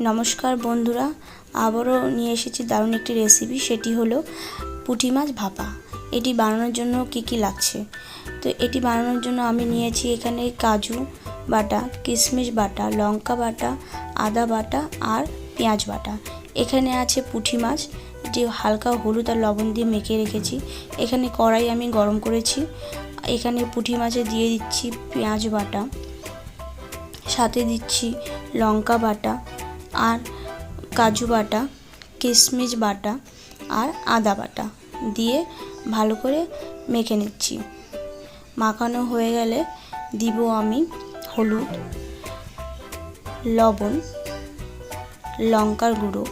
নমস্কার বন্ধুরা, আবারও নিয়ে এসেছি দারুণ একটি রেসিপি। সেটি হলো পুঁটি মাছ ভাপা। এটি বানানোর জন্য কি কি লাগছে, তো এটি বানানোর জন্য আমি নিয়েছি এখানে কাজু বাটা, কিশমিশ বাটা, লঙ্কা বাটা, আদা বাটা আর পেঁয়াজ বাটা। এখানে আছে পুঁটি মাছ, এটি হালকা হলুদ আর লবণ দিয়ে মেখে রেখেছি। এখানে কড়াই আমি গরম করেছি। এখানে পুঁটি মাছে দিয়ে দিচ্ছি পেঁয়াজ বাটা, সাথে দিচ্ছি লঙ্কা বাটা আর কাজু বাটা, কিশমিশ বাটা আর আদা বাটা দিয়ে ভালো করে মেখে নিচ্ছি। মাখানো হয়ে গেলে দিব আমি হলুদ, লবণ, লঙ্কার গুঁড়ো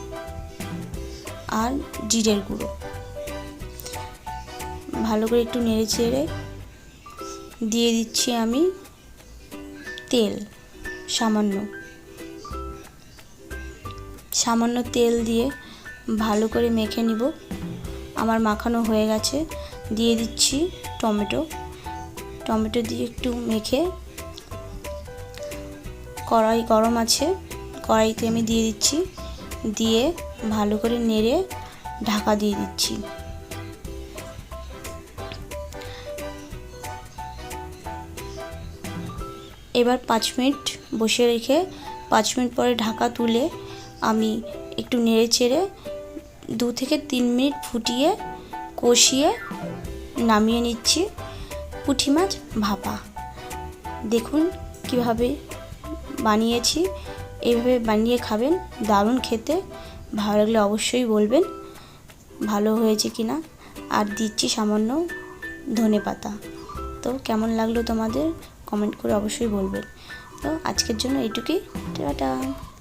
আর জিরের গুঁড়ো। ভালো করে একটু নেড়ে চেড়ে দিয়ে দিচ্ছি আমি তেল, সামান্য তেল দিয়ে ভালো করে মেখে নিব। আমার মাখানো হয়ে গেছে। দিয়ে দিচ্ছি টমেটো দিয়ে একটু মেখে, কড়াই গরম আছে, কড়াইতে আমি দিয়ে দিচ্ছি, দিয়ে ভালো করে নেড়ে ঢাকা দিয়ে দিচ্ছি। এবার 5 মিনিট বসে রেখে 5 মিনিট পরে ঢাকা তুলে আমি একটু নেড়ে চেড়ে 2 থেকে 3 মিনিট ফুটিয়ে কষিয়ে নামিয়ে নিচ্ছি পুঁটি মাছ ভাপা। দেখুন কিভাবে বানিয়েছি, এইভাবে বানিয়ে খাবেন, দারুণ খেতে। ভালো লাগলে অবশ্যই বলবেন ভালো হয়েছে কিনা। আর দিচ্ছি সামান্য ধনেপাতা। তো কেমন লাগলো তোমাদের কমেন্ট করে অবশ্যই বলবেন। তো আজকের জন্য এইটুকুই, টাটা।